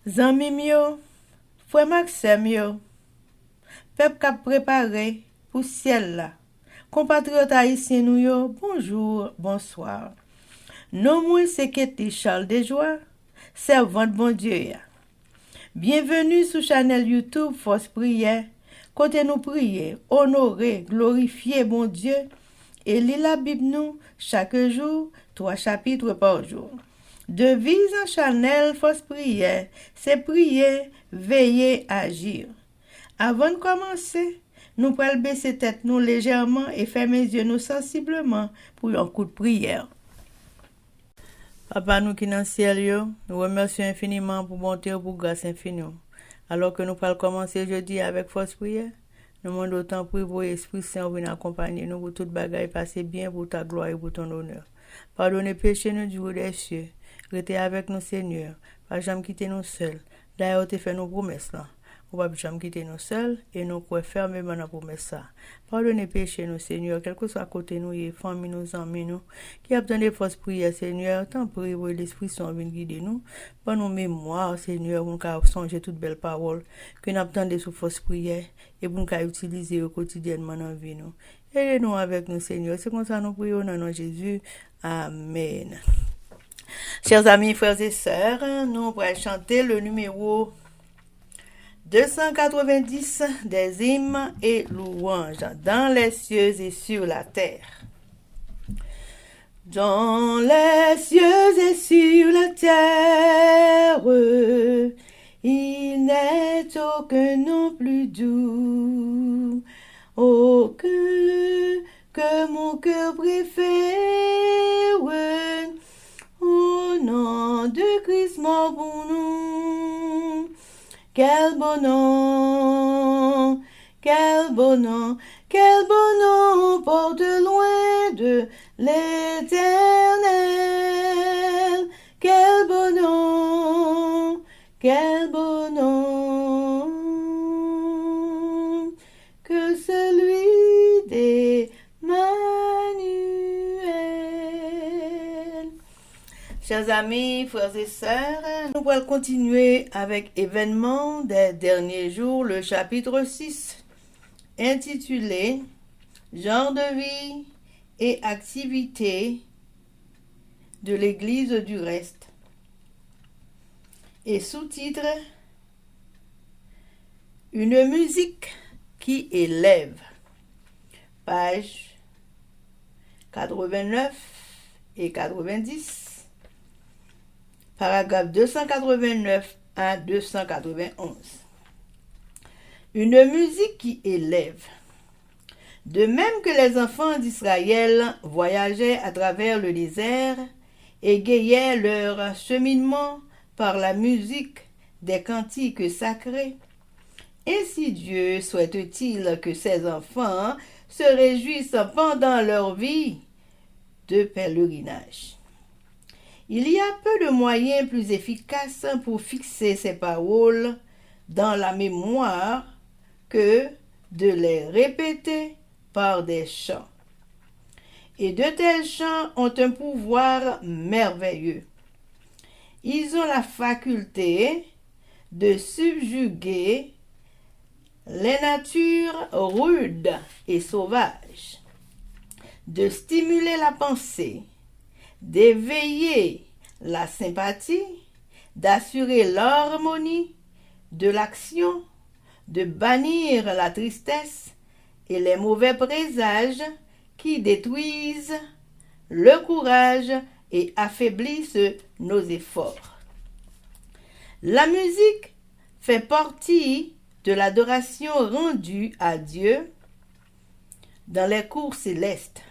Zanmim yo, frère Maxime yo, peuple k'ap préparé pour ciel là. Compatriotes haïtiens nous yo, bonjour, bonsoir. Non moi c'est Ketty Charles Desjoie, servante bon Dieu ya. Bienvenue sur channel YouTube Force Prière, côté nous prier, honorer, glorifier bon Dieu et lire la Bible nous chaque jour, 3 chapitres par jour. Devise en channel Force Prière, c'est prier, veiller, agir. Avant de commencer, nous pouvons baisser tête nous légèrement et fermer les yeux nous sensiblement pour un coup de prière. Papa nous qui dans le ciel, yo, nous remercions infiniment pour bonté et pour grâce infinie. Alors que nous allons commencer jeudi avec Force Prière, nous demandons autant pour Esprit Saint venir accompagner nous pour toute bagaille passer bien pour ta gloire et pour ton honneur. Pardonnez péché nous du haut des cieux. Restez avec nous, Seigneur. Pas jamais quitter nous seuls. D'ailleurs, tu fais nos promesses là. On va jamais quitter nous seuls et nous pouvons fermement dans promesse ça. Pardonnez péché nous, Seigneur, quel que soit côté nous et famille nous, amis nous, qui a besoin de force prière, Seigneur, tant prie pour l'Esprit Saint vienne guider nous. Pour nos mémoires, Seigneur, pour nous songer toutes belles paroles que nous attendons sous force prière et pour nous utiliser au quotidiennement dans la vie nous. Aidez-nous avec nous, Seigneur. C'est comme ça nous prions dans nom de Jésus. Amen. Chers amis, frères et sœurs, nous allons chanter le numéro 290 des hymnes et louanges dans les cieux et sur la terre. Dans les cieux et sur la terre, il n'est aucun nom plus doux, aucun que mon cœur préfère. Au nom de Christ mort pour nous, quel bon nom, quel bon nom, quel bon nom porte loin de l'éternel. Quel bon nom, quel bon nom, que celui des Chers amis, frères et sœurs, nous allons continuer avec événements des derniers jours, le chapitre 6, intitulé Genre de vie et activité de l'Église du reste. Et sous-titre Une musique qui élève. Pages 89 et 90. Paragraphe 289 à 291. Une musique qui élève. De même que les enfants d'Israël voyageaient à travers le désert, égayaient leur cheminement par la musique des cantiques sacrés, ainsi Dieu souhaite-t-il que ses enfants se réjouissent pendant leur vie de pèlerinage. Il y a peu de moyens plus efficaces pour fixer ces paroles dans la mémoire que de les répéter par des chants. Et de tels chants ont un pouvoir merveilleux. Ils ont la faculté de subjuguer les natures rudes et sauvages, de stimuler la pensée, d'éveiller la sympathie, d'assurer l'harmonie de l'action, de bannir la tristesse et les mauvais présages qui détruisent le courage et affaiblissent nos efforts. La musique fait partie de l'adoration rendue à Dieu dans les cours célestes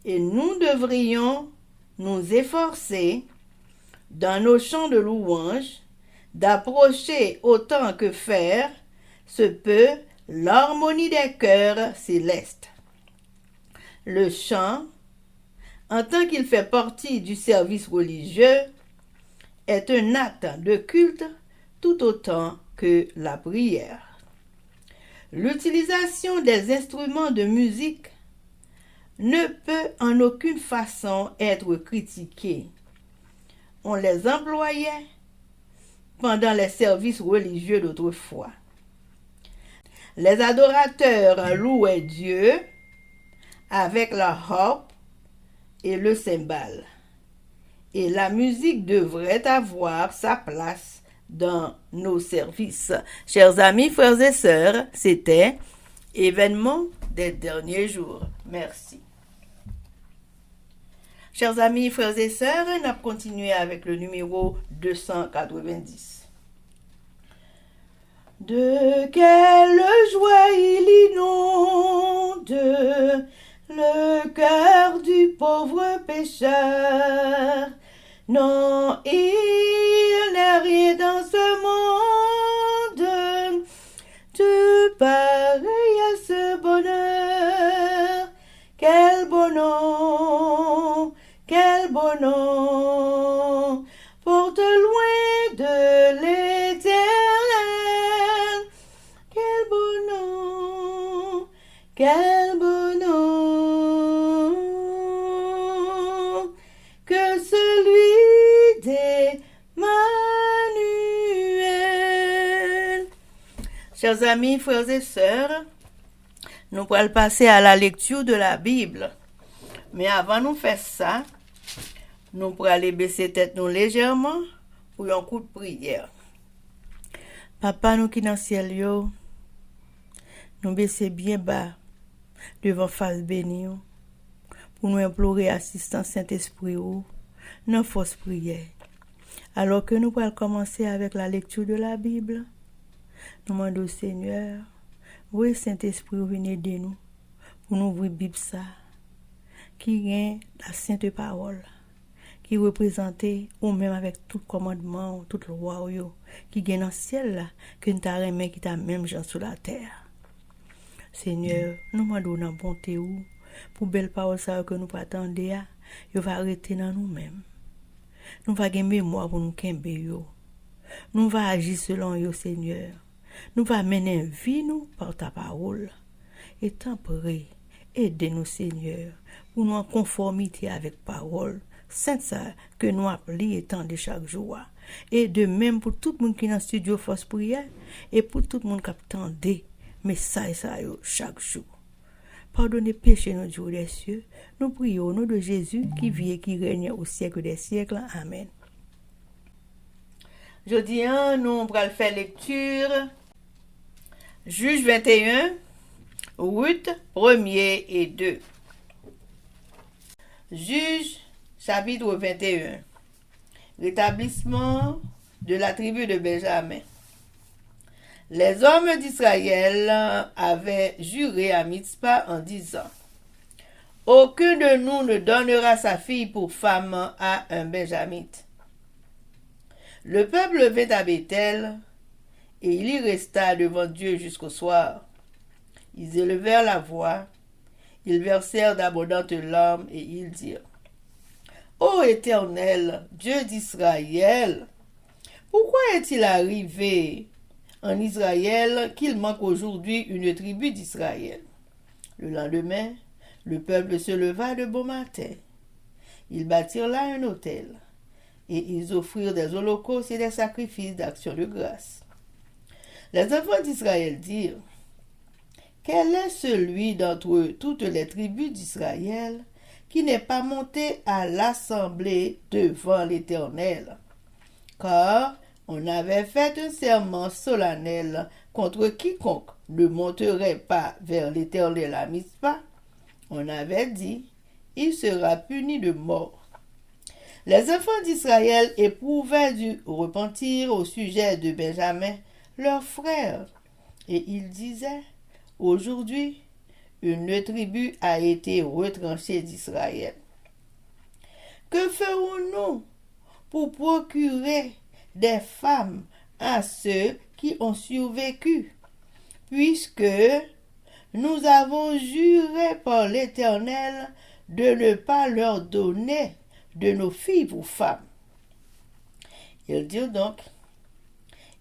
et nous devrions nous efforcer, dans nos chants de louange, d'approcher autant que faire se peut l'harmonie des cœurs célestes. Le chant, en tant qu'il fait partie du service religieux, est un acte de culte tout autant que la prière. L'utilisation des instruments de musique ne peut en aucune façon être critiquée. On les employait pendant les services religieux d'autrefois. Les adorateurs louaient Dieu avec la harpe et le cymbale. Et la musique devrait avoir sa place dans nos services. Chers amis, frères et sœurs, c'était Événement des derniers jours. Merci. Chers amis, frères et sœurs, on a continué avec le numéro 290. De quelle joie il inonde le cœur du pauvre pécheur. Non, il n'est rien dans ce monde de pareil à ce bonheur. Quel beau nom, quel beau nom, porte loin de l'éternel. Quel beau nom, quel beau nom, que celui d'Emmanuel. Chers amis, frères et sœurs, nous allons passer à la lecture de la Bible. Mais avant de faire ça, nous allons aller baisser tête nous légèrement pour un coup de prière. Papa, nous qui dans le ciel, yo, nous baisser bien bas devant face bénie pour nous implorer assistance Saint-Esprit dans force prière. Alors que nous allons commencer avec la lecture de la Bible, nous demandons au Seigneur, oui, Saint-Esprit, venez aider nous pour nous ouvrir la Bible ça, qui est la sainte parole, qui représente ou même avec tout commandement, toute loi qui est dans le ciel là, que nous t'avons qui t'a même gens sur la terre. Seigneur, nous demandons dans bonté pour belle parole ça que nous pas attendre, il va arrêter dans nous-mêmes. Nous va gagner mémoire pour nous kembe yo. Nous va agir selon yo, Seigneur. Nous va mener vie nous par ta parole. Et tempérer, aidez-nous, Seigneur, pour nous en conformité avec parole sainte ça que nous appelons étant de chaque jour. Et de même pour tout le monde qui est dans le studio Force Prière et pour tout le monde qui attend des messages chaque jour. Pardonnez péché nos jours des cieux. Nous prions au nom de Jésus qui vit et qui règne au siècle des siècles. Amen. Jeudi, nous allons faire lecture. Juge 21, Ruth 1er et 2. Juge chapitre 21. Rétablissement de la tribu de Benjamin. Les hommes d'Israël avaient juré à Mitzpah en disant: aucun de nous ne donnera sa fille pour femme à un Benjamite. Le peuple vint à Béthel, et il y resta devant Dieu jusqu'au soir. Ils élevèrent la voix, ils versèrent d'abondantes larmes, et ils dirent: Ô Éternel, Dieu d'Israël, pourquoi est-il arrivé en Israël qu'il manque aujourd'hui une tribu d'Israël? Le lendemain, le peuple se leva de bon matin. Ils bâtirent là un autel, et ils offrirent des holocaustes et des sacrifices d'action de grâce. Les enfants d'Israël dirent: quel est celui d'entre toutes les tribus d'Israël qui n'est pas monté à l'assemblée devant l'Éternel? Car on avait fait un serment solennel contre quiconque ne monterait pas vers l'Éternel à Mitzpah. On avait dit: il sera puni de mort. Les enfants d'Israël éprouvaient du repentir au sujet de Benjamin, leur frère, et ils disaient: aujourd'hui, une tribu a été retranchée d'Israël. Que ferons-nous pour procurer des femmes à ceux qui ont survécu, puisque nous avons juré par l'Éternel de ne pas leur donner de nos filles pour femmes? Ils dirent donc: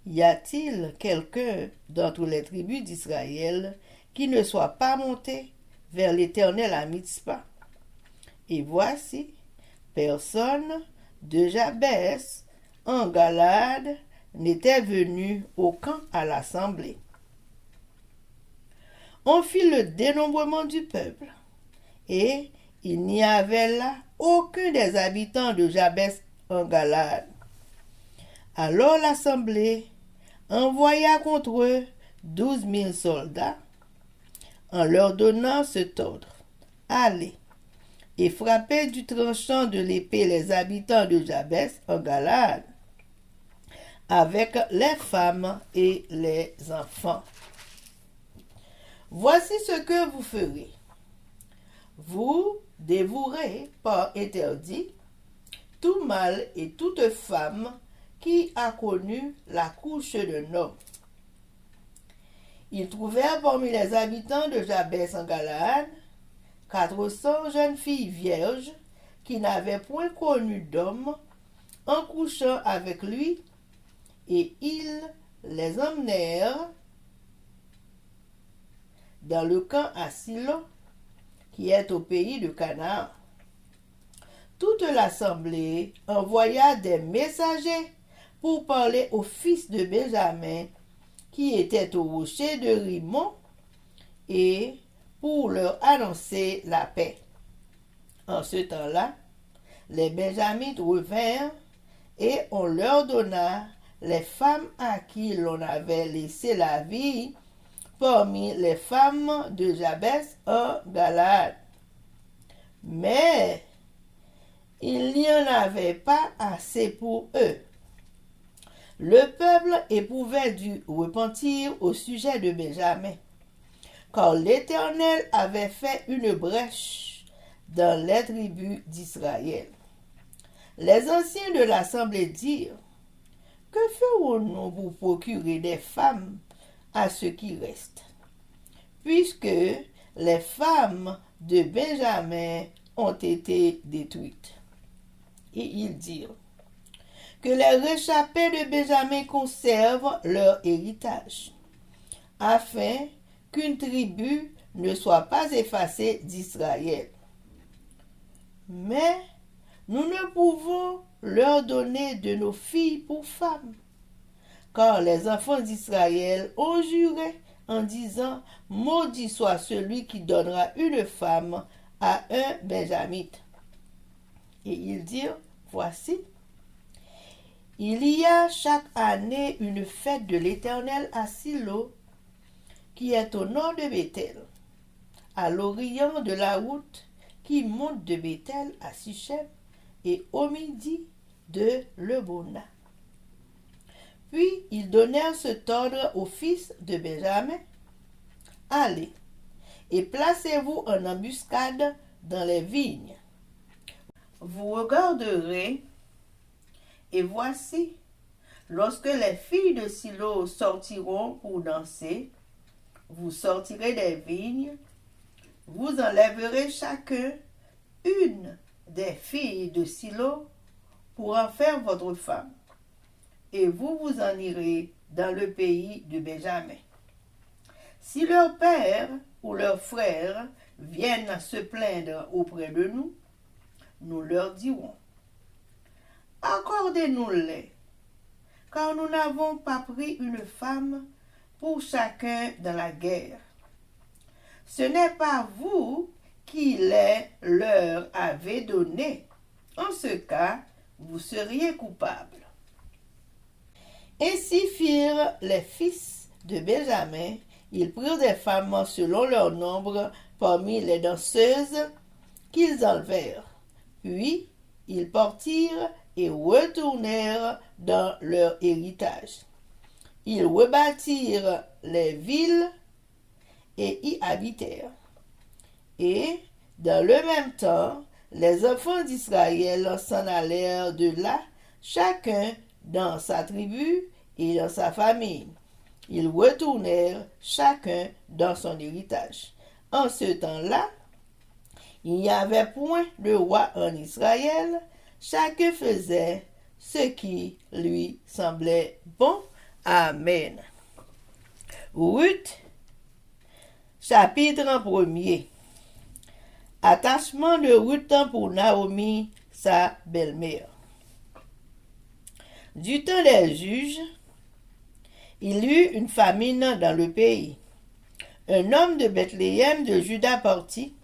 y a-t-il quelqu'un d'entre les tribus d'Israël qui ne soit pas monté vers l'Éternel à Mitzpah? Et voici, personne de Jabès en Galade n'était venu au camp à l'assemblée. On fit le dénombrement du peuple, et il n'y avait là aucun des habitants de Jabès en Galade. Alors l'assemblée envoya contre eux 12 000 soldats, en leur donnant cet ordre: allez et frappez du tranchant de l'épée les habitants de Jabès en Galade, avec les femmes et les enfants. Voici ce que vous ferez. Vous dévouerez par interdit tout mâle et toute femme qui a connu la couche d'un homme. Ils trouvèrent parmi les habitants de Jabès en Galade 400 jeunes filles vierges qui n'avaient point connu d'homme en couchant avec lui, et ils les emmenèrent dans le camp à Silo, qui est au pays de Canaan. Toute l'assemblée envoya des messagers pour parler aux fils de Benjamin qui étaient au rocher de Rimon et pour leur annoncer la paix. En ce temps-là, les Benjamites revinrent et on leur donna les femmes à qui l'on avait laissé la vie parmi les femmes de Jabès en Galade. Mais il n'y en avait pas assez pour eux. Le peuple éprouvait du repentir au sujet de Benjamin, car l'Éternel avait fait une brèche dans les tribus d'Israël. Les anciens de l'assemblée dirent: que ferons-nous pour procurer des femmes à ceux qui restent, puisque les femmes de Benjamin ont été détruites? Et ils dirent: que les réchappés de Benjamin conservent leur héritage, afin qu'une tribu ne soit pas effacée d'Israël. Mais nous ne pouvons leur donner de nos filles pour femmes, car les enfants d'Israël ont juré en disant: maudit soit celui qui donnera une femme à un Benjamite. Et ils dirent: voici, il y a chaque année une fête de l'Éternel à Silo, qui est au nord de Béthel, à l'orient de la route qui monte de Béthel à Sichem et au midi de Lebona. Puis ils donnèrent cet ordre aux fils de Benjamin: allez et placez-vous en embuscade dans les vignes. Vous regarderez, et voici, lorsque les filles de Silo sortiront pour danser, vous sortirez des vignes, vous enlèverez chacun une des filles de Silo pour en faire votre femme, et vous vous en irez dans le pays de Benjamin. Si leur père ou leurs frères viennent se plaindre auprès de nous, nous leur dirons: accordez-nous-les, car nous n'avons pas pris une femme pour chacun dans la guerre. Ce n'est pas vous qui les leur avez donnés. En ce cas, vous seriez coupables. Ainsi firent les fils de Benjamin. Ils prirent des femmes selon leur nombre parmi les danseuses qu'ils enlevèrent. Puis ils partirent et retournèrent dans leur héritage. Ils rebâtirent les villes et y habitèrent. Et, dans le même temps, les enfants d'Israël s'en allèrent de là, chacun dans sa tribu et dans sa famille. Ils retournèrent chacun dans son héritage. En ce temps-là, il n'y avait point de roi en Israël, chacun faisait ce qui lui semblait bon. Amen. Ruth, chapitre 1er. Attachement de Ruth pour Naomi, sa belle-mère. Du temps des juges, Il y eut une famine dans le pays. Un homme de Bethléem de Juda partit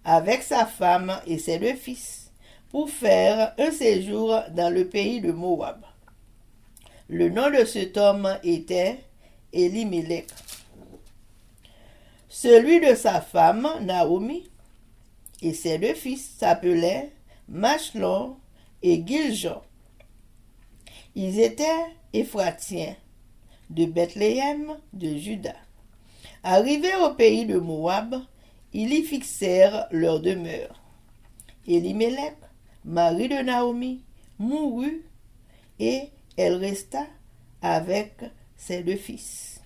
avec sa femme et ses 2 fils pour faire un séjour dans le pays de Moab. Le nom de cet homme était Elimelech. Celui de sa femme, Naomi, et ses 2 fils s'appelaient Machlon et Giljon. Ils étaient Éphratiens de Bethléem de Juda. Arrivés au pays de Moab, ils y fixèrent leur demeure. Elimelech, mari de Naomi, mourut et elle resta avec ses 2 fils.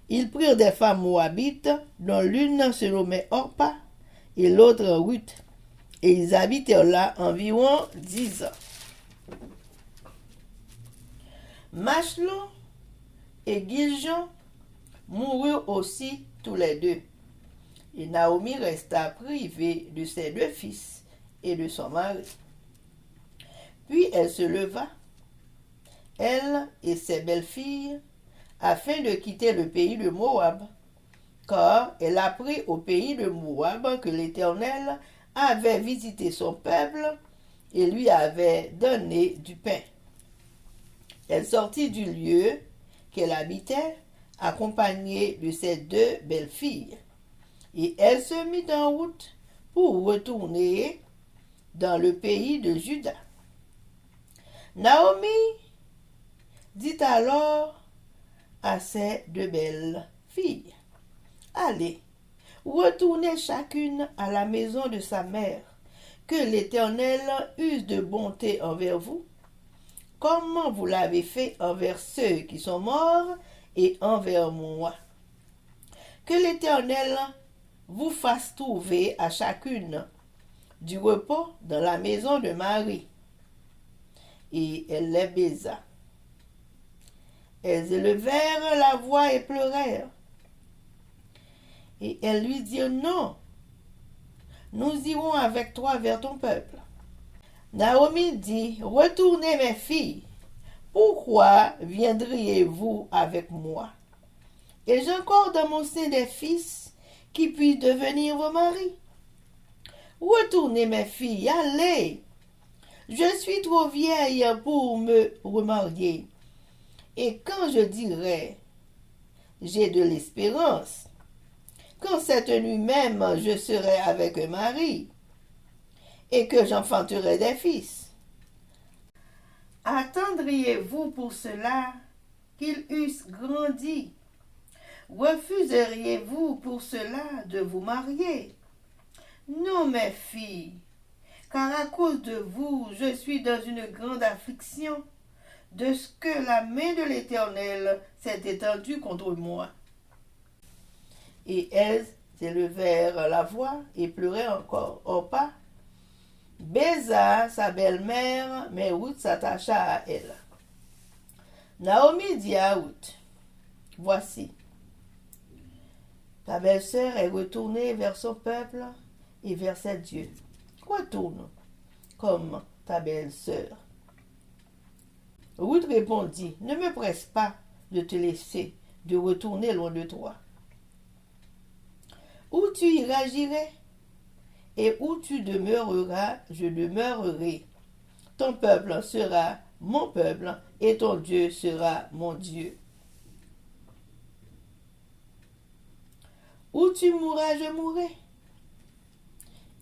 Ils prirent des femmes moabites, dont l'une se nommait Orpa et l'autre Ruth, et ils habitèrent là environ 10 ans. Machlon et Giljon moururent aussi tous les 2, et Naomi resta privée de ses 2 fils et de son mari. Puis elle se leva, elle et ses belles-filles, afin de quitter le pays de Moab, car elle apprit au pays de Moab que l'Éternel avait visité son peuple et lui avait donné du pain. Elle sortit du lieu qu'elle habitait, accompagnée de ses 2 belles-filles, et elle se mit en route pour retourner dans le pays de Juda. Naomi dit alors à ses 2 belles filles, « Allez, retournez chacune à la maison de sa mère, que l'Éternel use de bonté envers vous, comme vous l'avez fait envers ceux qui sont morts et envers moi. Que l'Éternel vous fasse trouver à chacune du repos dans la maison de Marie. » Et elle les baisa. Elles élevèrent la voix et pleurèrent. Et elles lui dirent, « Non, nous irons avec toi vers ton peuple. » Naomi dit, « Retournez mes filles, pourquoi viendriez-vous avec moi? Et j'ai encore dans mon sein des fils qui puissent devenir vos maris. Retournez mes filles, allez, je suis trop vieille pour me remarier. Et quand je dirai, j'ai de l'espérance, quand cette nuit même je serai avec un mari, et que j'enfanterai des fils, attendriez-vous pour cela qu'ils eussent grandi? Refuseriez-vous pour cela de vous marier? Non, mes filles, car à cause de vous, je suis dans une grande affliction, de ce que la main de l'Éternel s'est étendue contre moi. » Et elles élevèrent la voix et pleuraient encore. Orpa baisa sa belle-mère, mais Ruth s'attacha à elle. Naomi dit à Ruth, « Voici, ta belle-sœur est retournée vers son peuple et vers ses dieux. Retourne comme ta belle-sœur. » Ruth répondit, « Ne me presse pas de te laisser, de retourner loin de toi. Où tu iras, j'irai, et où tu demeureras, je demeurerai. Ton peuple sera mon peuple, et ton Dieu sera mon Dieu. Où tu mourras, je mourrai,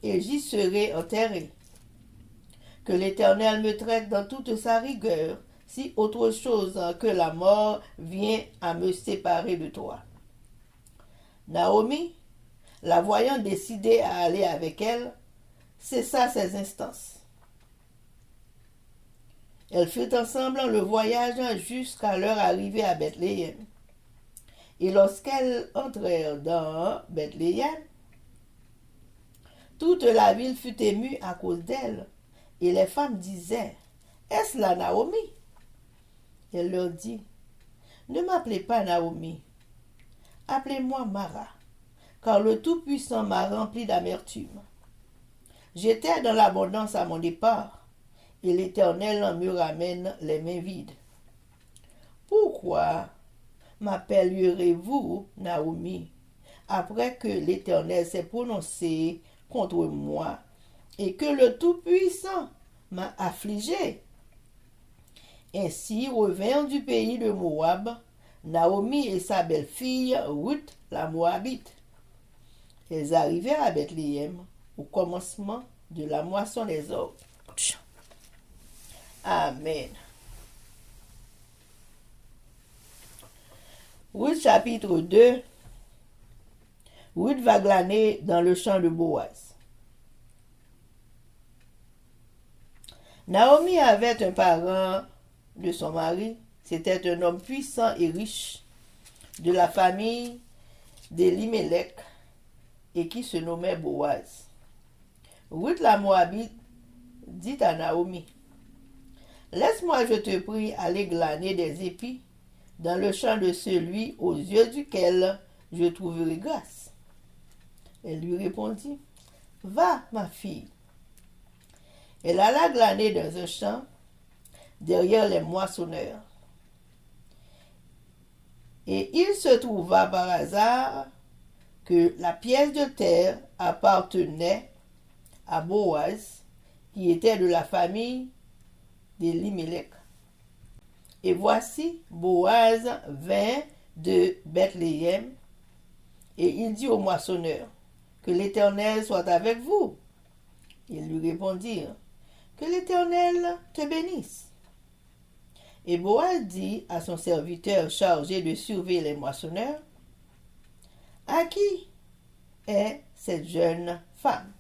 et j'y serai enterré. Que l'Éternel me traite dans toute sa rigueur, si autre chose que la mort vient à me séparer de toi. » Naomi, la voyant décidée à aller avec elle, cessa ses instances. Elles firent ensemble le voyage jusqu'à leur arrivée à Bethléem. Et lorsqu'elles entrèrent dans Bethléem, toute la ville fut émue à cause d'elle, et les femmes disaient, « Est-ce là Naomi? » Elle leur dit, « Ne m'appelez pas Naomi, appelez-moi Mara, car le Tout-Puissant m'a rempli d'amertume. J'étais dans l'abondance à mon départ, et l'Éternel me ramène les mains vides. pourquoi m'appellerez-vous Naomi, après que l'Éternel s'est prononcé contre moi et que le Tout-Puissant m'a affligé? Ainsi revinrent du pays de Moab Naomi et sa belle-fille Ruth la Moabite. Elles arrivèrent à Bethléem au commencement de la moisson des orges. Amen. Ruth chapitre 2. Ruth va glaner dans le champ de Boaz. Naomi avait un parent de son mari. C'était un homme puissant et riche de la famille d'Elimelech et qui se nommait Boaz. Ruth la Moabite dit à Naomi: Laisse-moi, je te prie, aller glaner des épis dans le champ de celui aux yeux duquel je trouverai grâce. Elle lui répondit: Va, ma fille. Elle alla glaner dans un champ derrière les moissonneurs. Et il se trouva par hasard que la pièce de terre appartenait à Boaz, qui était de la famille d'Elimelech. Et voici, Boaz vint de Bethléem, et il dit au moissonneur: Que l'Éternel soit avec vous. Ils lui répondirent: Que l'Éternel te bénisse. Et Boaz dit à son serviteur chargé de surveiller les moissonneurs: À qui est cette jeune femme?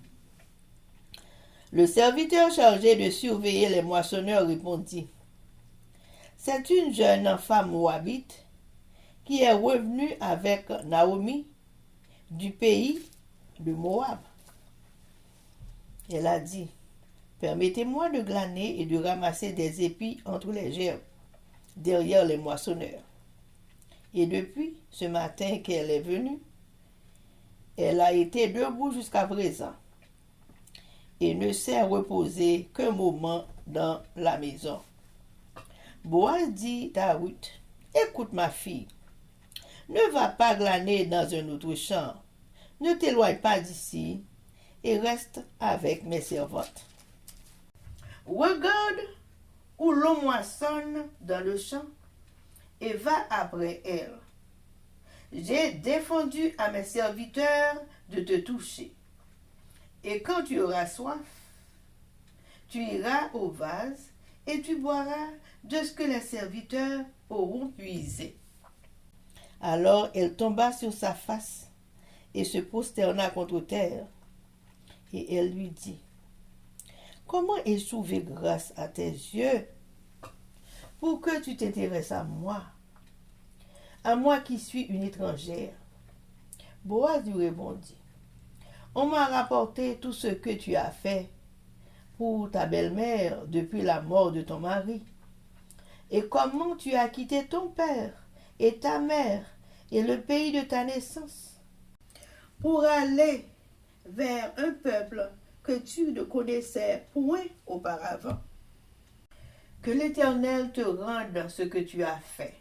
Le serviteur chargé de surveiller les moissonneurs répondit: C'est une jeune femme moabite qui est revenue avec Naomi du pays de Moab. Elle a dit: Permettez-moi de glaner et de ramasser des épis entre les gerbes, derrière les moissonneurs. Et depuis ce matin qu'elle est venue, elle a été debout jusqu'à présent et ne s'est reposée qu'un moment dans la maison. Boaz dit à Ruth: Écoute, ma fille, ne va pas glaner dans un autre champ, ne t'éloigne pas d'ici et reste avec mes servantes. Regarde où l'on moissonne dans le champ et va après elle. J'ai défendu à mes serviteurs de te toucher. Et quand tu auras soif, tu iras au vase et tu boiras de ce que les serviteurs auront puisé. Alors elle tomba sur sa face et se prosterna contre terre. Et elle lui dit: Comment ai-je trouvé grâce à tes yeux pour que tu t'intéresses à moi qui suis une étrangère? Boaz lui répondit: On m'a rapporté tout ce que tu as fait pour ta belle-mère depuis la mort de ton mari, et comment tu as quitté ton père et ta mère et le pays de ta naissance pour aller vers un peuple que tu ne connaissais point auparavant. Que l'Éternel te rende ce que tu as fait,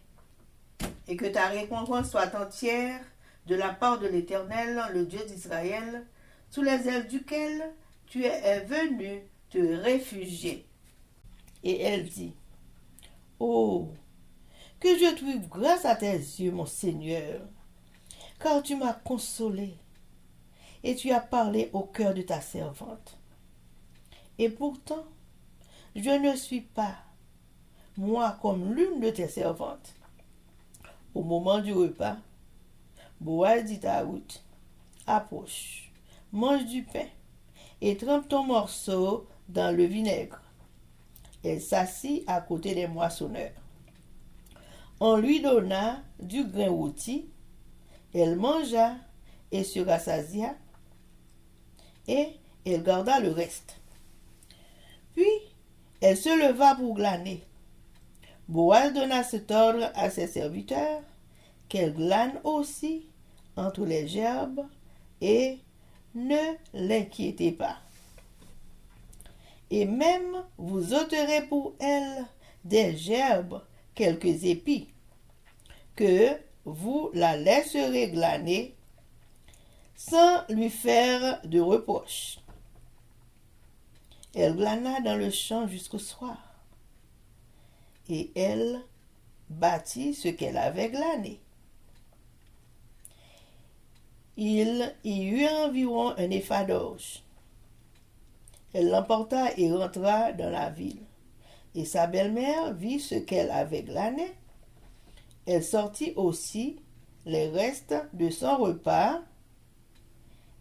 et que ta récompense soit entière de la part de l'Éternel, le Dieu d'Israël, sous les ailes duquel tu es venu te réfugier. Et elle dit: Oh, que je trouve grâce à tes yeux, mon Seigneur, car tu m'as consolé et tu as parlé au cœur de ta servante. Et pourtant, je ne suis pas, moi, comme l'une de tes servantes. Au moment du repas, Boaz dit à Ruth: Approche, mange du pain et trempe ton morceau dans le vinaigre. Elle s'assit à côté des moissonneurs. On lui donna du grain rôti, elle mangea et se rassasia, et elle garda le reste. Puis, elle se leva pour glaner. Boaz donna cet ordre à ses serviteurs, qu'elle glane aussi entre les gerbes, et ne l'inquiétez pas. Et même vous ôterez pour elle des gerbes quelques épis, que vous la laisserez glaner sans lui faire de reproche. Elle glana dans le champ jusqu'au soir, et elle bâtit ce qu'elle avait glané. Il y eut environ un épha d'orge. Elle l'emporta et rentra dans la ville. Et sa belle-mère vit ce qu'elle avait glané. Elle sortit aussi les restes de son repas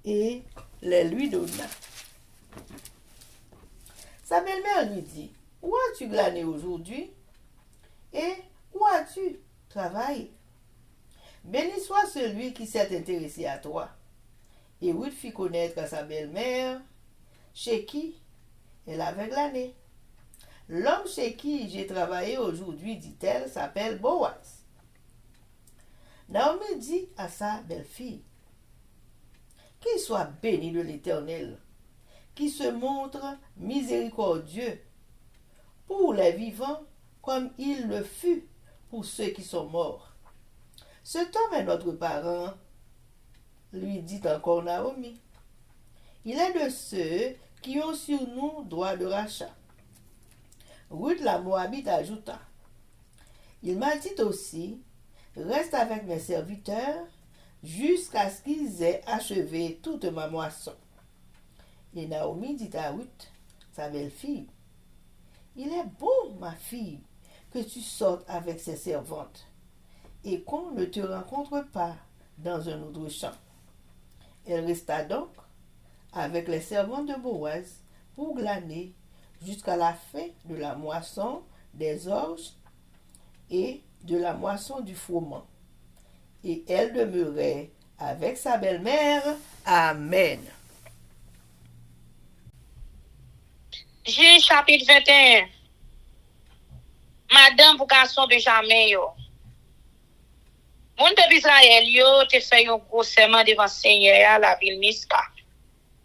et les lui donna. Sa belle-mère lui dit, « Où as-tu glané aujourd'hui? Et où as-tu travaillé? Béni soit celui qui s'est intéressé à toi. » Et Ruth fit connaître à sa belle-mère chez qui elle avait glané. « L'homme chez qui j'ai travaillé aujourd'hui, dit-elle, s'appelle Boaz. » Naomi dit à sa belle-fille, « Qu'il soit béni de l'Éternel, qui se montre miséricordieux pour les vivants comme il le fut pour ceux qui sont morts. Cet homme est notre parent, lui dit encore Naomi. Il est de ceux qui ont sur nous droit de rachat. » Ruth la Moabite ajouta, « Il m'a dit aussi, reste avec mes serviteurs jusqu'à ce qu'ils aient achevé toute ma moisson. » Et Naomi dit à Ruth, sa belle-fille, « Il est bon, ma fille, que tu sortes avec ces servantes, et qu'on ne te rencontre pas dans un autre champ. » Elle resta donc avec les servantes de Boaz pour glaner jusqu'à la fin de la moisson des orges et de la moisson du froment. Et elle demeurait avec sa belle-mère. Amen. Juge chapitre 21. Madame pour garçon Benjamin yo. Mon peuple Israël yo te fait un gros serment devant Seigneur à la ville Mispa.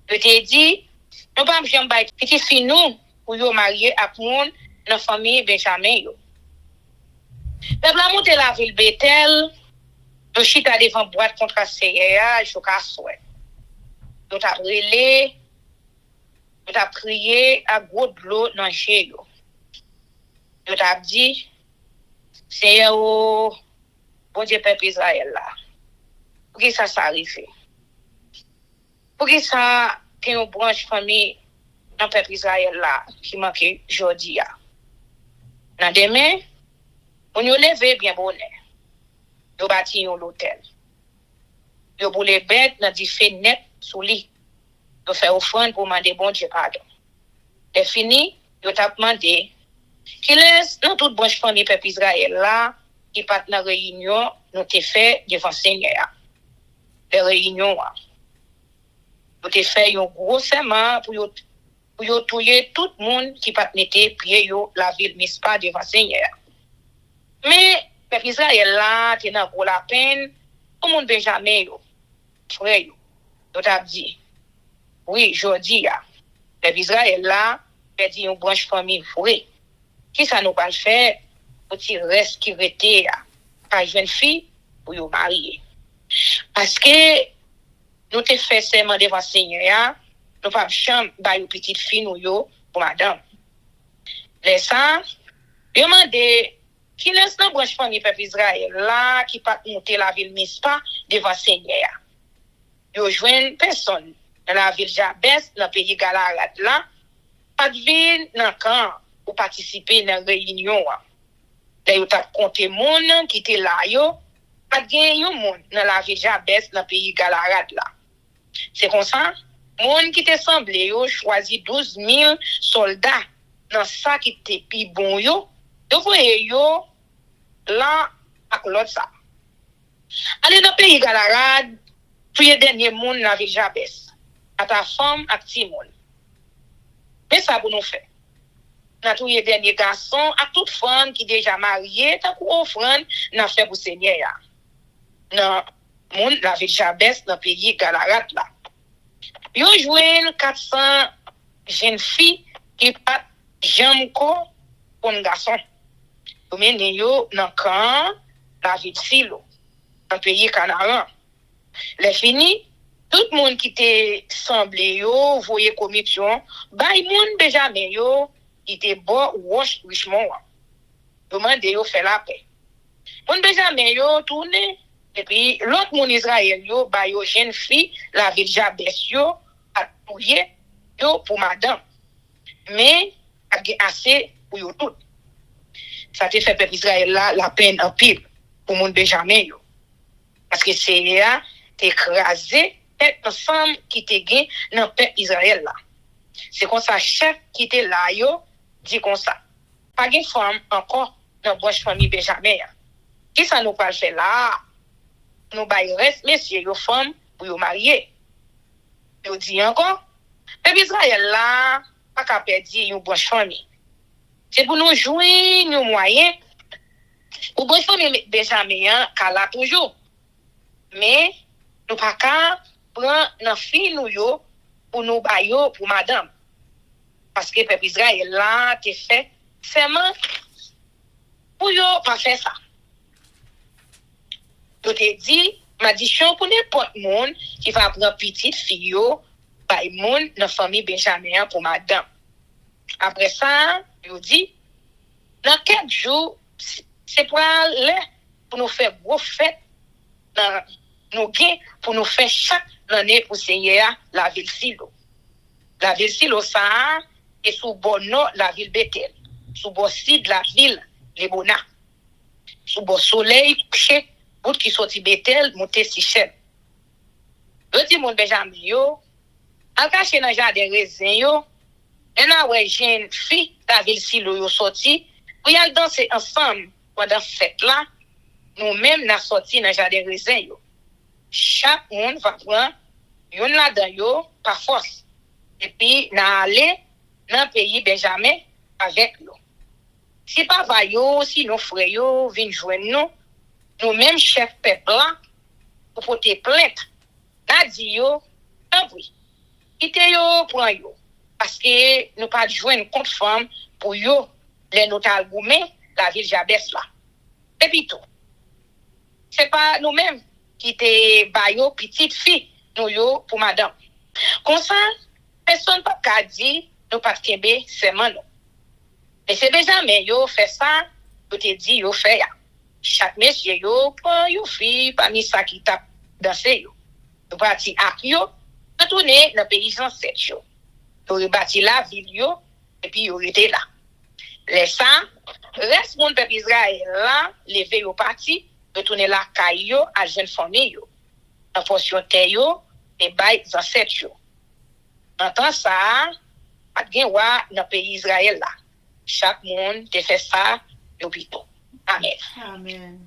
Je te dit, nous pas jamais bay petit fille nous pour yo marier avec moun dans famille Benjamin yo. Peuple la monter la ville Bethel, yo chita devant boîte contre Seigneur jusqu'à souhait. Yo t'a relé, yo t'a prié à gros de l'eau dans chez yo. Yo t'a dit, Seigneur, bon Dieu, peuple Israël là. Pour qui ça s'arrive? Pour qui ça, qu'il y a une branche famille dans le peuple Israël là, qui manque aujourd'hui? Dans demain, on y levé bien bonnet. Yo bâti un hôtel. Yo boule bête dans des fenêtres sous lit. Yo fait offrande pour demander bon Dieu pardon. C'est fini, yo t'a demandé qui laisse dans toute branche famille peuple Israël là qui part dans réunion nous te fait devant Seigneur. Les réunions nous te fait un gros serment pour yo touyer tout le monde qui part mettre prier yo la ville Mispa devant Seigneur. Mais peuple Israël là te dans pour la peine au monde Benjamin yo frère yo t'a dit oui jodi ya peuple Israël là perdu une branche famille frère. Qui ça nous pas faire pour tirer reste qui rete à jeune fille pour yo marier parce que nous te fait serment devant Seigneur nous pas chambre ba yo petite fille nous yo pour madame les ça demandé qui laisse dans branche famille peuple Israël là qui pas monter la ville Mispa devant Seigneur yo joine personne dans la ville Jabès dans pays Galad là pas de ville dans camp pour participer dans réunion. Là yo t'a compté moun qui était là yo, pas gen yon moun dans la ville Jabès dans pays Galad là. C'est comme ça, moun qui te semblé yo choisi 12 000 soldats dans ça qui était pi bon yo voyez yo là ak l'autre ça. Allez dans pays Galad, tuer dernier moun dans la ville Jabès. À ta femme ak ti moun. Mais ça pour nous faire. Dans tous les derniers garçons, à toute femme qui déjà mariée, tant qu'on offrande, n'a fait pour Seigneur. Dans monde la ville Jabès, dans le pays Galarat là. Yo joué 400 jeunes filles qui pas jamais pour un garçon. Yo mené yo dans camp la ville Silo, dans le pays Canaan. Les fini, tout le monde qui était semblé, yo, voyez commission, bay moun Benjamin, yo, qui était bon, wash, Richmond, demande yo fait la paix. Moun Benjamin, yo, tourné, et puis l'autre moun Israël, yo, bay yo, jeune fille, la ville Jabès, yo, a touye, yo, pour madame. Mais, a assez pour yo tout. Ça te fait peuple Israël là, la peine en pile, pour moun Benjamin, yo. Parce que c'est là, écrasé cette femme qui était gain dans le peuple Israël là. C'est comme ça chef qui était là yo dit comme ça. Pas de femme encore dans branche famille Benjamin. Qui ça nous pas faire là? Nous bail reste messieurs yo femme pour yo marier. Yo dit encore peuple Israël là pas qu'à perdre une branche famille. C'est pour nous jouer nos moyens. Ou branche famille Benjamin là toujours. Mais nous pas qu'à prendre nos filles nous yo pour nous bailler pour madame. Parce que peuple Israël là te fait seulement pour yo pas faire ça. Je te dit maldition pour n'importe monde qui va prendre petite fille yo bay monde dans famille Benjamin pour madame. Après ça, yo dit dans 4 jours c'est pour aller pour nous faire gros fête dans nous gain pour nous faire chaque année pour Seigneur la ville Silo. La ville Silo ça est sous bon nom la ville Bethel, sous bon sud la ville Lebona. Sous bon soleil couché, bout qui sorti Bethel monter Sichem. Le dit mon Benjamin yo, en caché dans jardin raisin yo, et là ouais jeune fille la ville Silo yo sorti, pour y aller danser ensemble pendant fête là, nous même n'a sorti dans jardin raisin yo. Chaque monde va prendre yon là-dedans yo par force. Et puis, n'a aller dans le pays Benjamin avec nous. Si pas va yo, si nos frères yo viennent joindre nous même chef peuple là, pour porter plainte. N'a dit yo, un bruit. Quitte yo, prend yo. Parce que nous pas joindre contre femme pour yo, les notables gourmet, la ville Jabès là. Et puis tout. C'est pas nous-mêmes qui te bayo petite fille nous yo pour madame. Comme ça, personne pas ka dit nous pas kembe seulement nous. Et c'est Benjamin yo fait ça, yo te dit yo fait ya. Chaque monsieur yo prend yo fille parmi ça qui t'a danser yo. Yo parti ak yo, retourner dans pays ancêtre yo. Yo rebâti la ville yo et puis yo était là. Les ça, reste mon peuple Israël là, levé yo parti retourner la caillou à jeune famille yo en portion terre yo et bail ancêtre yo en temps ça pas de wa dans pays Israël là chaque monde te fait ça yo pito amen Amen.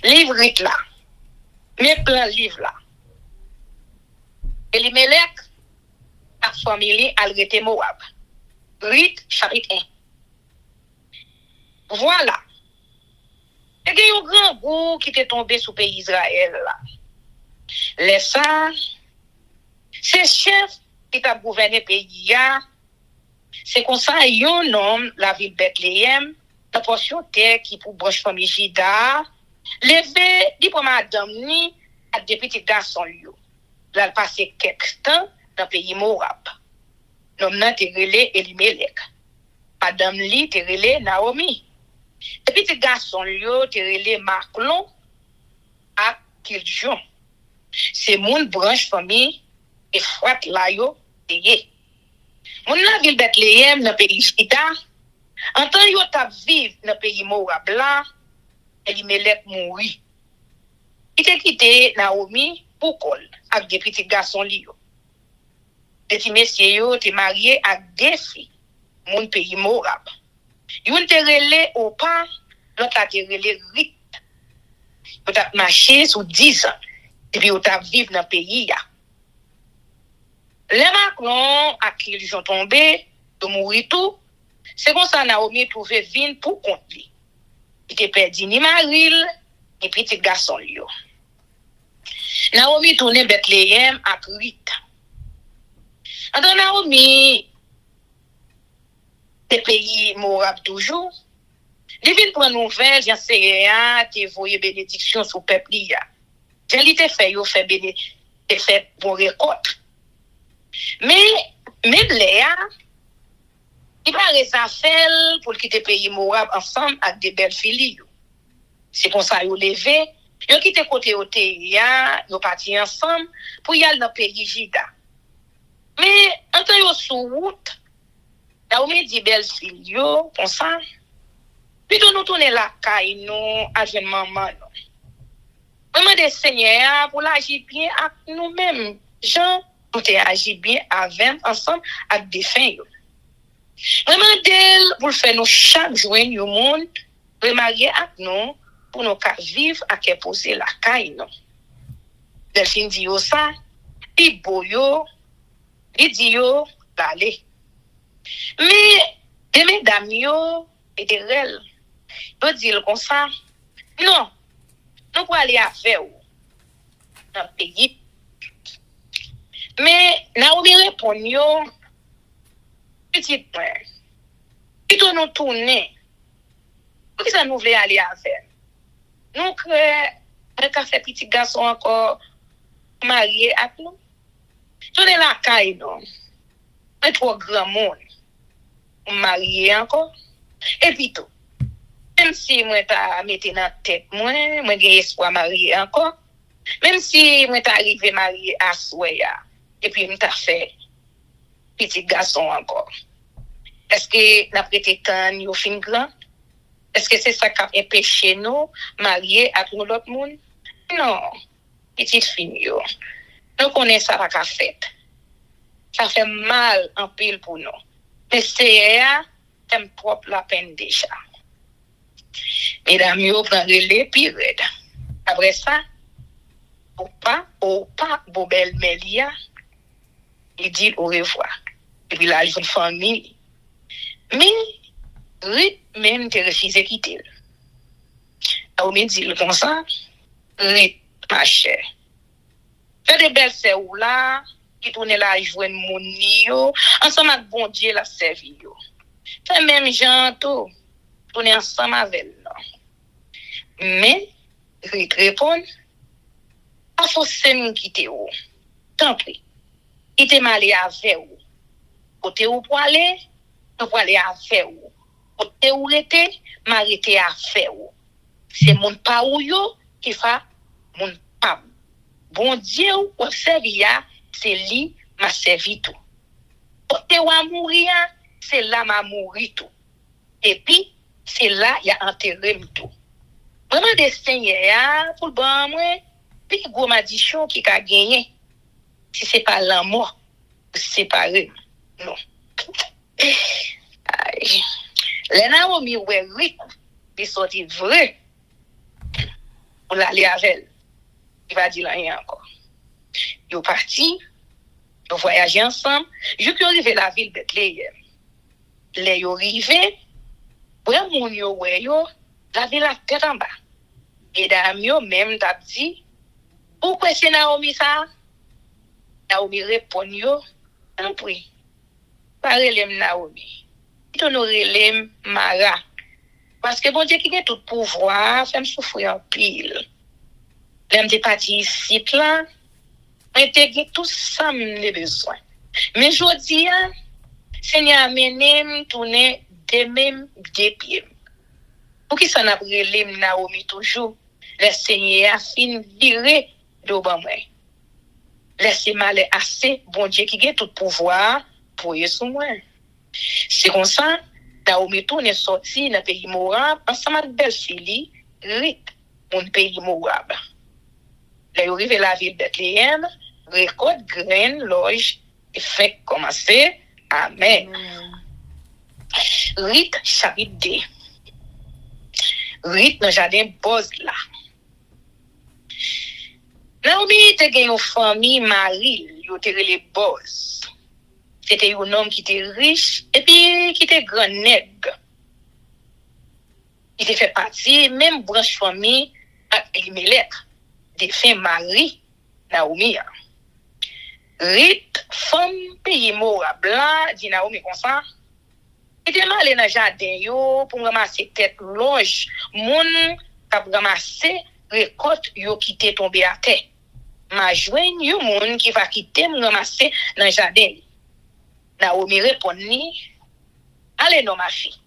livre là mes plans livre là Elimelech ak famille al rete Moab Rite chapitre 1 voilà. Et il y a un grand goût qui est tombé sous le pays Israël là. Les ça, c'est chef qui a gouverné le pays. C'est comme ça, il y a un homme, la ville Bethléem, la portion terre qui pour branche famille Jida, levé, dit pour madame ni, à des petits garçons yo. Là, il passe quelques temps dans le pays Moab. L'homme n'a été relé Elimelech. Madame li te relé Naomi. Et puis, les garçons, yo, te relé Maclon à Kiljon. C'est mon branche famille et frat là, yo, teye. Mon la ville Bethléem, dans le pays Jida, en temps yo tap vive dans le pays Moab là, Elimelech mouri. Il te quitté Naomi pour col, avec des petits garçons li yo. Petit messieurs yo, te marié avec des filles, mon pays Moab. Yon te relé au pas, l'autre a te relé Rite. Yon t'a marché sous 10 ans. Et puis yon t'a vivre dans le pays. Les Macron, à qui ils ont tombé, de mourir tout, c'est comme ça Naomi trouvé vin pour compte lui. Il te perdu ni Maril, ni petit garçon lui. Naomi tourné Bethléem à Rite. Entre Naomi, le pays Moab toujours, Divine prend nouvelle, j'en sais rien, t'es voyé bénédiction sur le peuple. J'ai dit, t'es fait, t'es fait bon récolte. Mais, même Léa, il va rester faire pour quitter le pays Moab ensemble avec des belles filles. C'est comme ça, ils ont levé. Ils ont quitté côté Otéia, ils ont parti ensemble pour y aller dans le pays Jida. Mais, en tant que sur route, là où dit belles filles, comme ça, plutôt nous tourner la caille, nous, à jeune maman, nous. Vraiment des seigneurs pour l'agir bien avec nous-mêmes. Jean, nous agir bien avec ensemble avec des fins. Vraiment d'elle pour faire nous chaque jour au monde, remarier avec nous pour nous vivre à qui poser la caille. Delphine dit ça, il boyo, il dit yo, d'aller. Mais, des mesdames yo, et des règles, ils disent comme ça, non, nous pouvons aller à faire dans le pays. Mais, Naomi répond yo, petit point, plutôt nous tourner, pour que ça nous voulait aller à faire. Nous créons un café petit garçon encore marié avec nous. Tournez la caille, non. Un trop grand monde. Marié encore. Et puis tout. Même si moi t'as mis dans la tête, moi j'ai espoir marié encore. Même si moi t'as arrivé marié à Soya. Et puis moi t'as fait petit garçon encore. Est-ce que la prêté temps yo fin grand? Est-ce que c'est ça qui a empêché nous marier avec nous l'autre monde? Non. Petite fille yo. Nous connaissons ça la fait. Ça fait mal en pile pour nous. Mais c'est un propre la peine déjà. Mesdames, yo prend relais puis red. Après ça, ou pas, Bobel Melia, il dit au revoir. Et puis là, il y a une famille. Mais, Ruth même te refusé quitter. On me dit comme ça, Ruth, ma chère. Fais des belles sœurs là, qui tournent là, jouer mon nio, ensemble avec bon Dieu la servir. Fais même gens tout, tourner ensemble avec nous. Mais, Ruth répond, pas forcément quitter ou. Tant pis. Quitter m'aller avec ou. Côté ou pour aller, nous pour aller avec ou. Côté ou rete, m'arrêter à faire ou. C'est mon pa ou yo qui fait mon pa. Bon Dieu ou servia, c'est lui m'a servi tout. Côté ou a mourir, c'est là m'a mouri tout. Et puis, c'est là il y a enterré tout. Vraiment des seigneurs pour le bon moi, puis gros madichon qui a gagné. Si c'est pas l'amour, séparé. Non. Aïe. Les Naomi ouais oui, ils sont vrai. On l'aller avec elle. Il va dire rien encore. Ils sont partis, ils ont voyagé ensemble. Jusqu'à arriver à la ville de Bethléem. Les sont arrivés, ouais mon yo ouais yo, la ville la tête en bas. Et dame yo même t'a dit, pourquoi c'est Naomi ça? Naomi répond yo, en prie. Pas relève Naomi. Il nous relève Mara. Parce que bon Dieu qui a tout pouvoir, fait me souffrir en pile. L'aime de partir ici là, intégrer tout ça mes besoins. Mais je dis, Seigneur amène tourner des mêmes des pieds. Pour qui ça n'a pas relève Naomi toujours, le Seigneur a fin viré d'au-bas moi. Laissez-moi aller assez, bon Dieu qui a tout pouvoir pour y sous moi. C'est comme ça, Naomi tourne sorti dans le pays Moab, ensemble avec belle fille, Ruth, mon pays Moab. Là, il arrive à la ville de Bethléem, récolte graines, loge, et fait commencer. Amen. Ruth, chapitre 2. Ruth, dans le jardin Boz là. Naomi était une famille Marie, il était les Boz. C'était un homme qui était riche et puis qui était grand nègre. Il était fait partie, même branche famille, avec Elimelech, des fins Marie, Naomi. Ruth, femme pays Moab, là, dit Naomi comme ça. Il était allé dans le jardin yo pour ramasser tête loge, moun k'ap ramasser récolte yo qui était tombé à terre. Ma joigne yo moun qui va quitter me ramasser dans le jardin. Naomi répond ni, allez non ma fille.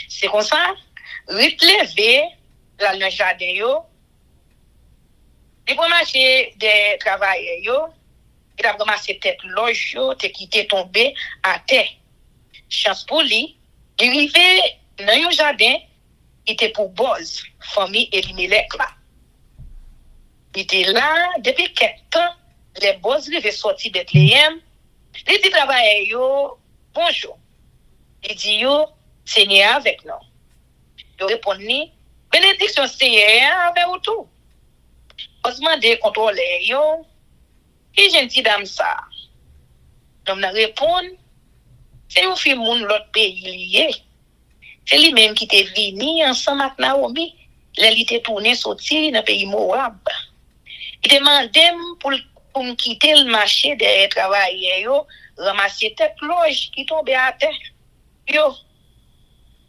C'est comme ça, Ruth levé dans le jardin yo, il pour marcher des travailleurs yo, il a ramassé tête loge yo, te quitté tombé à terre. Chance pour lui, il arrivé dans un jardin, il était pour Boz, famille Elimelech là. Il était là depuis quelques temps, les Boz arrivaient sortir de Bethléem. Il dit travailler yo, bonjour. Il dit yo, Seigneur avec nous. Il répond ni, bénédiction Seigneur avec vous tout. On se demande contrôler yo, qui gentil dame ça. L'homme n'a répondu, c'est un film moun l'autre pays lié. C'est lui-même qui était venu ensemble avec Naomi. Il était tourné sorti dans le pays Moab. Il demandait pour me quitter le marché des travailleurs, ramasser tête loge qui tombait à terre. Yo,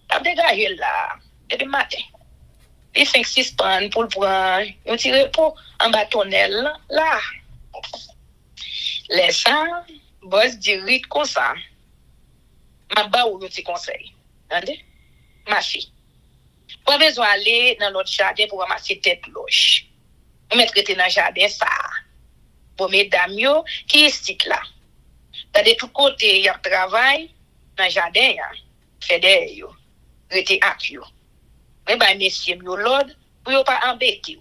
t'as dégagé là, depuis le matin. Les 5-6 pannes pour le prendre, un petit repos en bâtonnel là. Les ça, boss dirige comme ça. Ma ba ou un petit conseil. Attendez? Ma fille. Pas besoin d'aller dans l'autre jardin pour ramasser tête loge. On mettre dans le jardin ça. Pour mesdames yo qui est là. De tous côtés, il y a travail dans le jardin, fait des yo. Rete ak yo. Mais ben messieurs yo l'ordre pour yo pas embêter.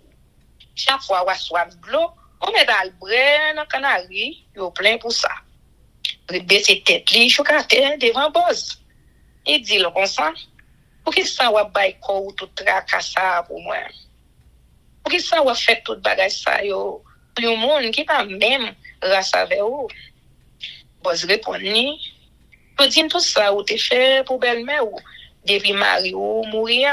Chaque fois on soif de l'eau, on met dans le brin dans canari, yo plein pour ça. Baisser tête li chocate devant boss. Il dit le comme ça. Pour que ça va bay ko tout tracassa pour moi. Pour que ça va faire tout bagage ça yo. Pour un monde qui pas même race avec vous. Boss répond ni. Pour dire tout ça ou te fait pour belle-mère ou depuis mari ou mourir.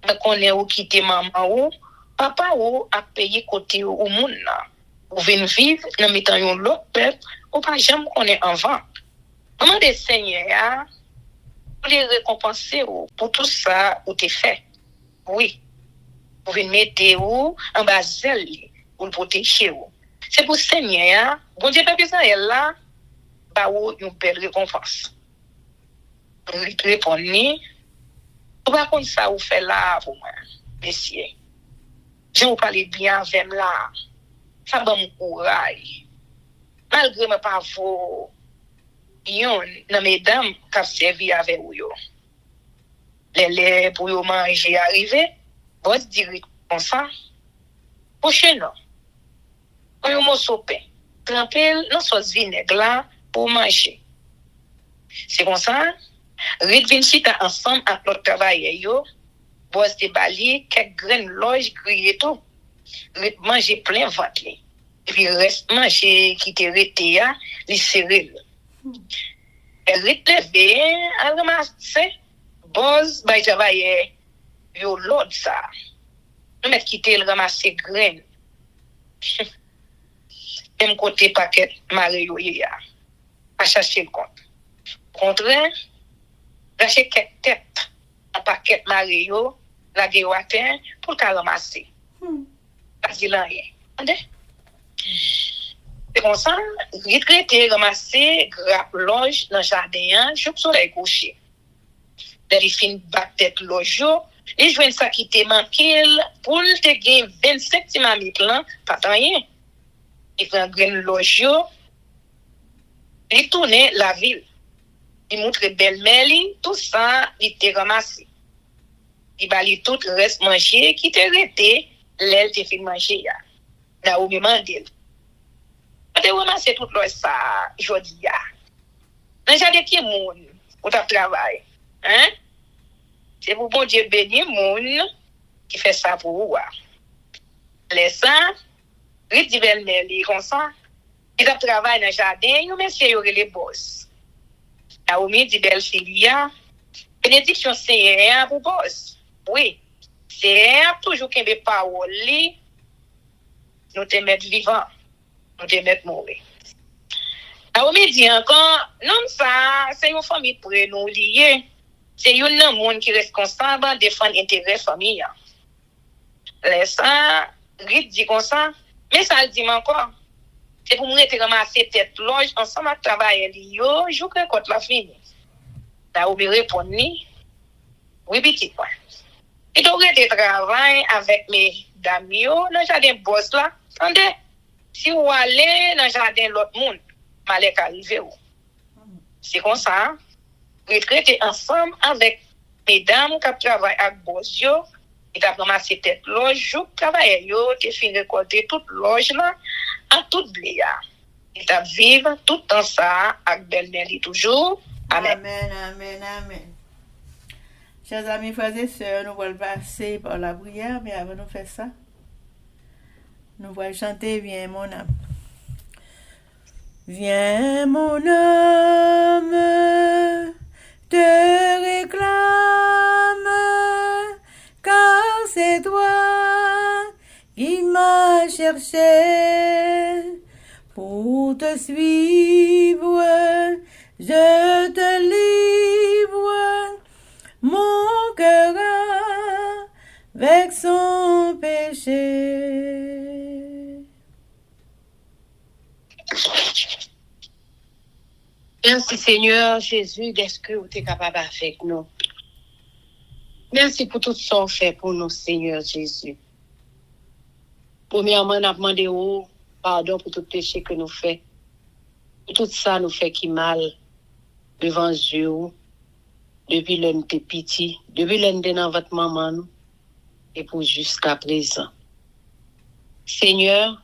On connaît ou quitter maman ou papa ou a payé côté ou moun là. Ou vinn vivre dans mettant yon l'autre peuple ou pas jamais connaît avant. Comment des seigneurs pour les récompenser ou pour tout ça ou te fait. Oui. Vous venez mettre ou en bas zèle pour le protéger ou. C'est pour seigneur, bon Dieu pas besoin là ba ou une belle récompense. Répondez, ou pas comme ça ou fait là pour moi, messieurs. Je vous parle bien avec là. Ça va me courage. Malgré mes parents, yon, dans mesdames, qui servi avec vous. Les lait pour vous manger arrivé, vous direz comme ça. Prochainement, quand vous morceau pain, trempez dans sauce vinaigre là pour manger. C'est comme ça. Rit vin chita ensemble avec l'autre travailleur yo, boss de bali, quelques graines loge grillé tout. Rit manger plein ventre. Et puis reste manger qui te rete ya, li serré. Rit levé, a ramasser, boss bay travailleur yo l'autre ça. Nous mettre quitter le ramasser graines. Même côté paquet Mario ya. A chercher le compte. Contraire, lâcher quelques têtes en paquet Mario, la guéwatin pour le ramasser. Pas de rien. C'est comme ça, retraité, ramasser, grappe loge dans le jardin, je suis soleil couché. Les fins battre tête loge, les joints ça qui te manqué pour te gagner 25 timamit là, pas rien. Il prend graine loge, il tourne la ville. Il montre belle-mère, tout ça, il te ramassé. Il bali tout le reste manger, qui te rete, l'aile te fait manger. Là où me mandel. Quand tu ramasses tout le ça, je dis, dans le jardin qui est moun, pour ta travail. Hein? C'est pour bon Dieu bénir moun qui fait ça pour vous. Les ça, il dit belle-mère, comme ça, il a travaillé dans le jardin, il monsieur les boss. Naomi dit belle fille, bénédiction Seigneur pour boss. Oui, Seigneur toujours qu'il y a des paroles, nous te mettre vivant, nous te mettre mourir. Ça veut dire encore, non, ça, c'est une famille pour nous lier. C'est un monde qui est responsable de défendre l'intérêt famille. Laisse ça, Rit dit comme ça, mais ça le dit encore. C'est pour nous ramasser tête loge ensemble à travailler, yo, je crois que la fin. Là, vous me répondez, oui, petit quoi. Et donc, je travaille avec mes amis, dans le jardin boss là. Attendez, si vous allez dans le jardin de l'autre monde, malek arrive où. C'est comme ça. Retraiter ensemble avec mesdames qui travaillent avec boss yo, et qui ramassé tête loge, qui travaillent yo, qui fin récolter toute loge là, à toute blé. Et qui vivre tout dans ça, avec belle-mère toujours. Amen. Amen, amen, amen. Chers amis, frères et sœurs, nous allons passer par la prière, mais avant de faire ça, nous allons chanter Viens mon âme. Viens mon âme, te réclame, car c'est toi qui m'as cherché pour te suivre. Je te livre mon cœur avec son péché. Merci Seigneur Jésus d'être que vous êtes capable avec nous. Merci pour tout ce que vous fait pour nous Seigneur Jésus. Premièrement, nous demandons pardon pour tout péché que nous faisons. Pour tout ça nous fait qui mal devant Dieu. Depuis l'un de petit, depuis l'un de dans votre maman, et pour jusqu'à présent. Seigneur,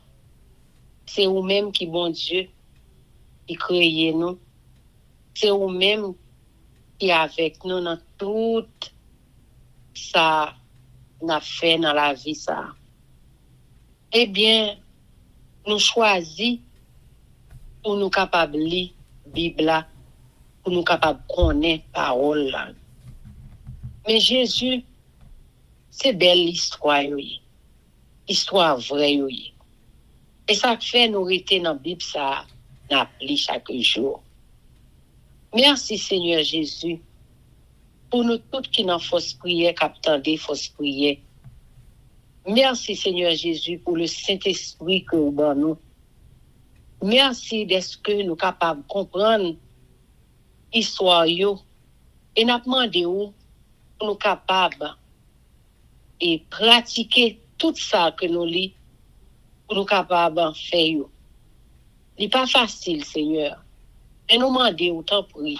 c'est vous-même qui bon Dieu, qui créez nous. C'est vous-même qui est avec nous dans tout ça n'a fait dans la vie ça. Eh bien, nous choisissons pour nous capables de lire la Bible, pour nous capables de connaître la parole. Mais Jésus, c'est belle l'histoire, histoire vraie. Et ça fait nous rester dans la Bible, ça n'applique chaque jour. Merci Seigneur Jésus, pour nous tous qui n'en fausse prière, captant des fausses prières. Merci Seigneur Jésus pour le Saint-Esprit que vous donnez nous. Merci d'être que nous capables de comprendre l'histoire yo et nous demandons pour nous capables et pratiquer tout ça que nous lisons pour nous capables de faire. Ce n'est pas facile, Seigneur. Et nous demandons autant prix.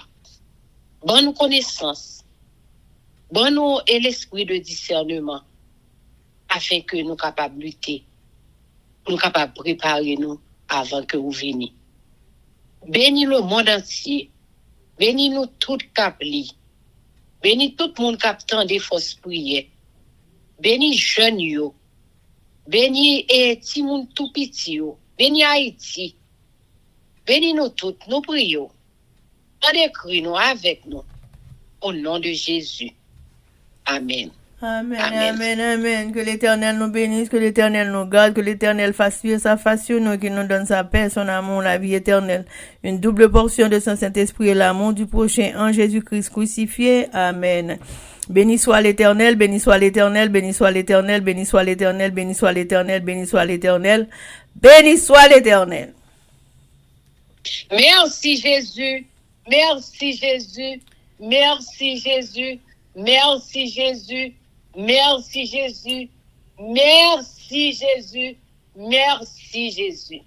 Bonne connaissance. Bonne nous et l'esprit de discernement afin que nous capables de lutter. Nous capables de préparer nous avant que vous veniez. Bénis le monde entier. Bénis nous tout capli. Bénis tout le monde qui attend des fausses prières. Bénis jeunes yo. Bénis ti moun tout petit yo. Bénis Haïti. Bénis nous toutes, nous prions. Écris nous avec nous. Au nom de Jésus. Amen. Amen, Amen. amen, amen. Que l'Éternel nous bénisse, que l'Éternel nous garde, que l'Éternel fasse vivre sa face sur nous, qu'il nous donne sa paix, son amour, la vie éternelle. Une double portion de son Saint-Esprit et l'amour du prochain en Jésus-Christ crucifié. Amen. Béni soit l'Éternel, béni soit l'Éternel, béni soit l'Éternel, béni soit l'Éternel, béni soit l'Éternel, béni soit l'Éternel, béni soit l'Éternel. Merci Jésus. Merci Jésus. Merci Jésus. Merci Jésus. Merci Jésus. Merci Jésus. Merci Jésus.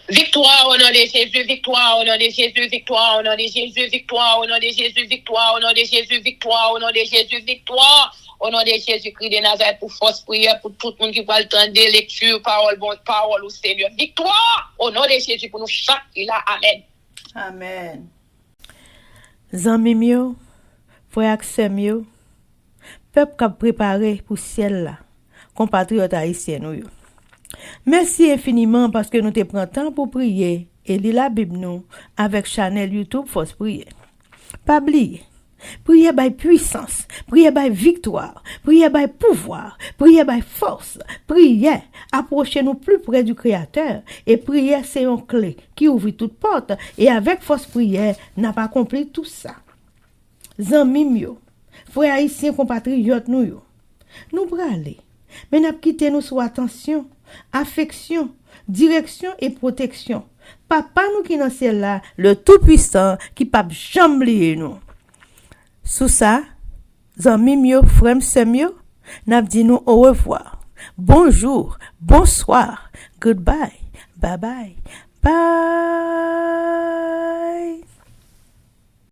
Victoire au nom de Jésus, victoire au nom de Jésus, victoire au nom de Jésus, victoire au nom de Jésus, victoire au nom de Jésus, victoire au nom de Jésus, victoire au nom de Jésus-Christ de Nazareth pour force prière pour tout le monde qui va entendre lecture, parole, bonne parole au Seigneur. Victoire au nom de Jésus pour nous chaque là. Amen. Amen. Zami mio, frère Axem yo, peuple qui a préparé pour ciel là, compatriotes haïtiens nous yo. Merci infiniment parce que nous te prenons temps pour prier et lire la Bible nous avec channel YouTube Force Prière. Pas oublier, Prière by puissance, prière by victoire, prière by pouvoir, prière by force, prière. Approchez-nous plus près du Créateur et prière c'est une clé qui ouvre toute porte et avec force prière n'a pas accompli tout ça. Zanmim yo, frères haïtiens compatriotes nous aller. Mais n'a quitté nous sous attention, affection, direction et protection. Papa nous qui dans ciel là, le tout-puissant qui pas jamais nous. Sous ça, zanmim yo, frères sœurs yo, n'a dit nous au revoir. Bonjour, bonsoir, goodbye, bye bye, bye.